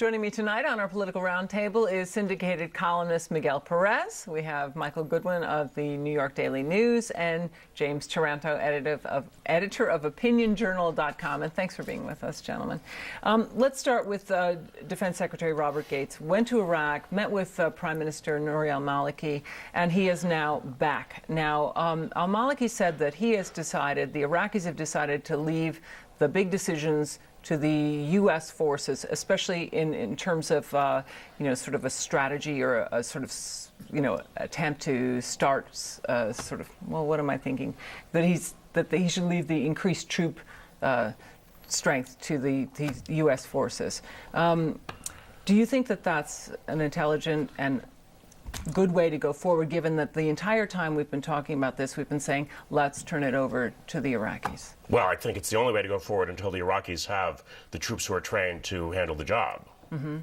Joining me tonight on our political roundtable is syndicated columnist Miguel Perez. We have Michael Goodwin of the New York Daily News and James Taranto, editor of OpinionJournal.com. And thanks for being with us, gentlemen. Let's start with Defense Secretary Robert Gates. Went to Iraq, met with Prime Minister Nouri al-Maliki, and he is now back. Now, al-Maliki said that he has decided, the Iraqis have decided to leave the big decisions to the U.S. forces, especially in terms of, sort of a strategy or a sort of, attempt to start what am I thinking? That he should leave the increased troop strength to the U.S. forces. Do you think that that's an intelligent and good way to go forward, given that the entire time we've been talking about this, we've been saying, let's turn it over to the Iraqis? Well, I think it's the only way to go forward until the Iraqis have the troops who are trained to handle the job. Mm-hmm.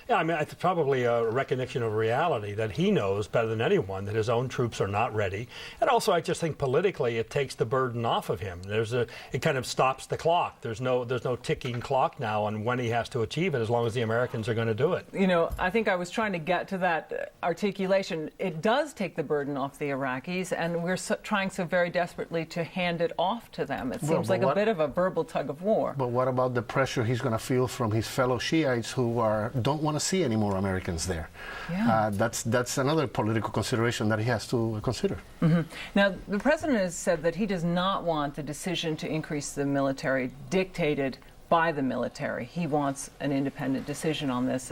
Yeah, I mean, it's probably a recognition of reality that he knows better than anyone that his own troops are not ready. And also, I just think politically it takes the burden off of him. It kind of stops the clock. There's no ticking clock now on when he has to achieve it, as long as the Americans are going to do it. You know, I think I was trying to get to that articulation. It does take the burden off the Iraqis, and we're trying so very desperately to hand it off to them. It seems like a bit of a verbal tug of war. But what about the pressure he's going to feel from his fellow Shiites who don't want to see any more Americans there? Yeah. That's another political consideration that he has to consider. Mm-hmm. Now, the president has said that he does not want the decision to increase the military dictated by the military. He wants an independent decision on this.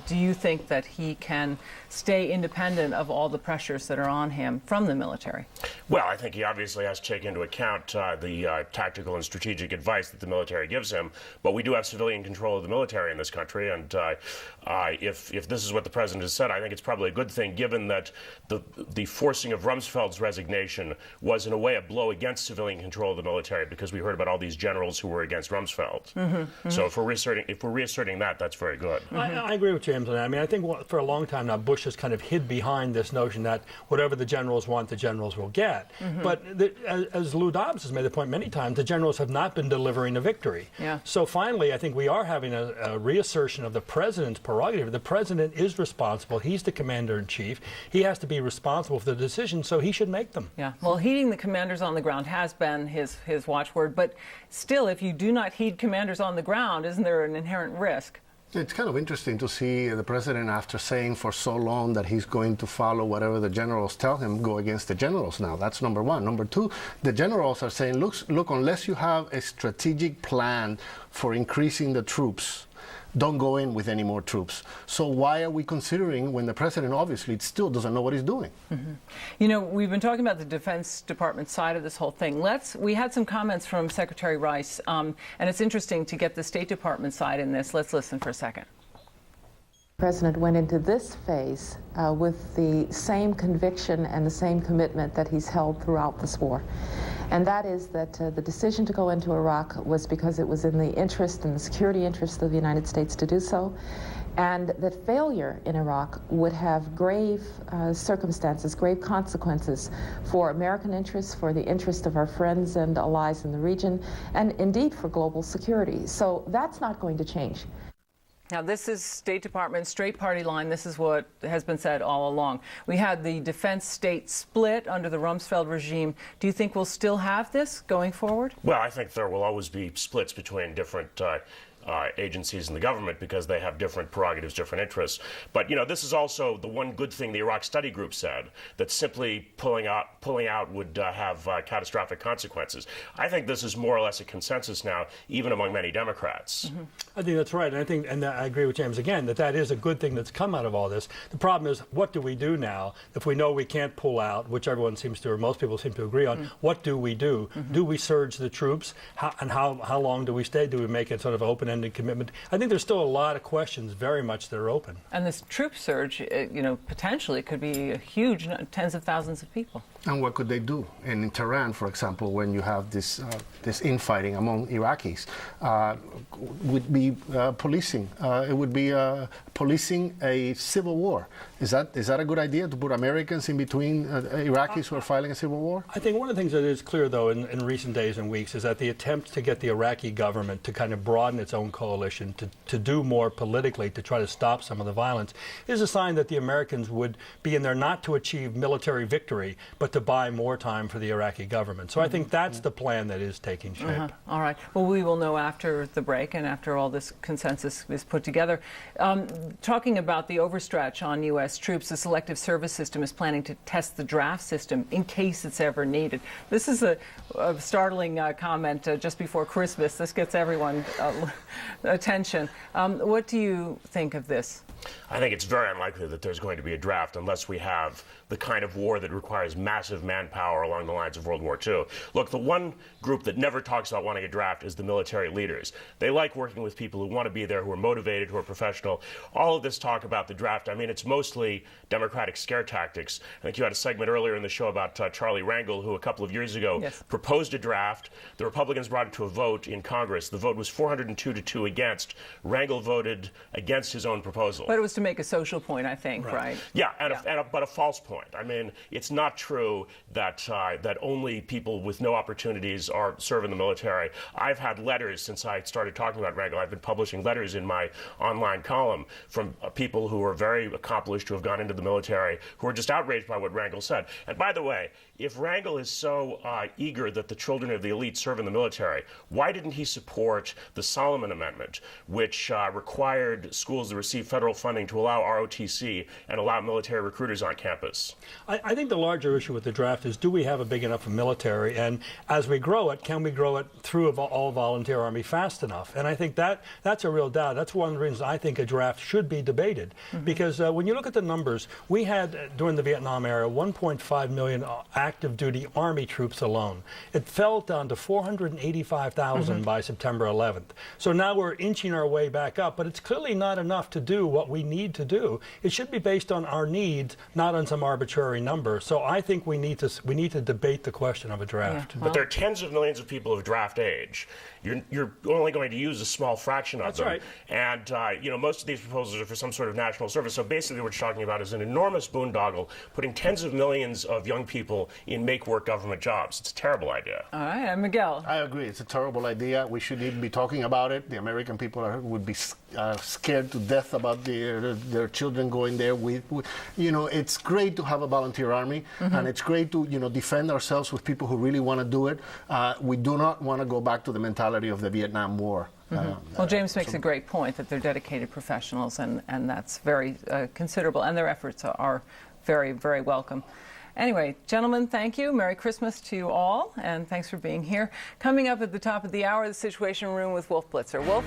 Do you think that he can stay independent of all the pressures that are on him from the military? Well, I think he obviously has to take into account the tactical and strategic advice that the military gives him. But we do have civilian control of the military in this country, and if this is what the president has said, I think it's probably a good thing, given that the forcing of Rumsfeld's resignation was in a way a blow against civilian control of the military, because we heard about all these generals who were against Rumsfeld. Mm-hmm, mm-hmm. So if we're reasserting that, that's very good. Mm-hmm. I agree with James on that. I mean, I think for a long time now, Bush has kind of hid behind this notion that whatever the generals want, the generals will get. Mm-hmm. But as Lou Dobbs has made the point many times, the generals have not been delivering a victory. Yeah. So finally, I think we are having a reassertion of the president's prerogative. The president is responsible. He's the commander-in-chief. He has to be responsible for the decisions, so he should make them. Yeah. Well, heeding the commanders on the ground has been his watchword. But still, if you do not heed commanders on the ground, isn't there an inherent risk? It's kind of interesting to see the president, after saying for so long that he's going to follow whatever the generals tell him, go against the generals now. That's number one. Number two, the generals are saying, look, unless you have a strategic plan for increasing the troops, don't go in with any more troops. So why are we considering, when the president obviously still doesn't know what he's doing? Mm-hmm. You know, we've been talking about the Defense Department side of this whole thing. We had some comments from Secretary Rice, and it's interesting to get the State Department side in this. Let's listen for a second. The President went into this phase with the same conviction and the same commitment that he's held throughout this war. And that is that the decision to go into Iraq was because it was in the interest and the security interest of the United States to do so, and that failure in Iraq would have grave circumstances, grave consequences for American interests, for the interest of our friends and allies in the region, and indeed for global security. So that's not going to change. Now, this is State Department straight party line. This is what has been said all along. We had the defense-state split under the Rumsfeld regime. Do you think we'll still have this going forward? Well, I think there will always be splits between different agencies in the government, because they have different prerogatives, different interests. But, you know, this is also the one good thing the Iraq Study Group said, that simply pulling out would have catastrophic consequences. I think this is more or less a consensus now, even among many Democrats. Mm-hmm. I think that's right. And I agree with James again, that is a good thing that's come out of all this. The problem is, what do we do now if we know we can't pull out, which everyone seems to, or most people seem to agree on? Mm-hmm. What do we do? Mm-hmm. Do we surge the troops? How long do we stay? Do we make it sort of open-ended commitment? I think there's still a lot of questions very much that are open. And this troop surge, potentially could be a huge, tens of thousands of people. And what could they do? And in Tehran, for example, when you have this infighting among Iraqis, would be policing. It would be policing a civil war. Is that a good idea, to put Americans in between Iraqis who are fighting a civil war? I think one of the things that is clear, though, in recent days and weeks is that the attempt to get the Iraqi government to kind of broaden its own coalition, to do more politically, to try to stop some of the violence, is a sign that the Americans would be in there not to achieve military victory, but to buy more time for the Iraqi government. So I think that's the plan that is taking shape. All right. Well, we will know after the break and after all this consensus is put together. Talking about the overstretch on U.S. troops, the Selective Service System is planning to test the draft system in case it's ever needed. This is a startling comment just before Christmas. This gets everyone's attention. What do you think of this? I think it's very unlikely that there's going to be a draft unless we have the kind of war that requires massive manpower along the lines of World War II. Look, the one group that never talks about wanting a draft is the military leaders. They like working with people who want to be there, who are motivated, who are professional. All of this talk about the draft, I mean, it's mostly Democratic scare tactics. I think you had a segment earlier in the show about Charlie Rangel, who a couple of years ago proposed a draft. The Republicans brought it to a vote in Congress. The vote was 402 to 2 against. Rangel voted against his own proposal. But it was to make a social point, I think, right? Yeah, but a false point. I mean, it's not true that that only people with no opportunities serve in the military. I've had letters since I started talking about Rangel. I've been publishing letters in my online column from people who are very accomplished, who have gone into the military, who are just outraged by what Rangel said. And by the way, if Rangel is so eager that the children of the elite serve in the military, why didn't he support the Solomon Amendment, which required schools to receive federal funding to allow ROTC and allow military recruiters on campus? I think the larger issue with the draft is, do we have a big enough military? And as we grow it, can we grow it through an all-volunteer army fast enough? And I think that's a real doubt. That's one of the reasons I think a draft should be debated. Because when you look at the numbers, we had, during the Vietnam era, 1.5 million active duty Army troops alone. It fell down to 485,000 by September 11th. So now we're inching our way back up, but it's clearly not enough to do what we need to do. It should be based on our needs, not on some arbitrary number. So I think we need to debate the question of a draft. But there are tens of millions of people of draft age. You're only going to use a small fraction of them. That's right. And most of these proposals are for some sort of national service. So basically what you're talking about is an enormous boondoggle, putting tens of millions of young people in make-work government jobs. It's a terrible idea. All right, and Miguel. I agree. It's a terrible idea. We shouldn't even be talking about it. The American people would be scared to death about their children going there. It's great to have a volunteer army, and it's great to defend ourselves with people who really want to do it. We do not want to go back to the mentality of the Vietnam War. Well, James makes a great point that they're dedicated professionals, and that's very considerable, and their efforts are very, very welcome. Anyway, gentlemen, thank you. Merry Christmas to you all, and thanks for being here. Coming up at the top of the hour, the Situation Room with Wolf Blitzer. Wolf?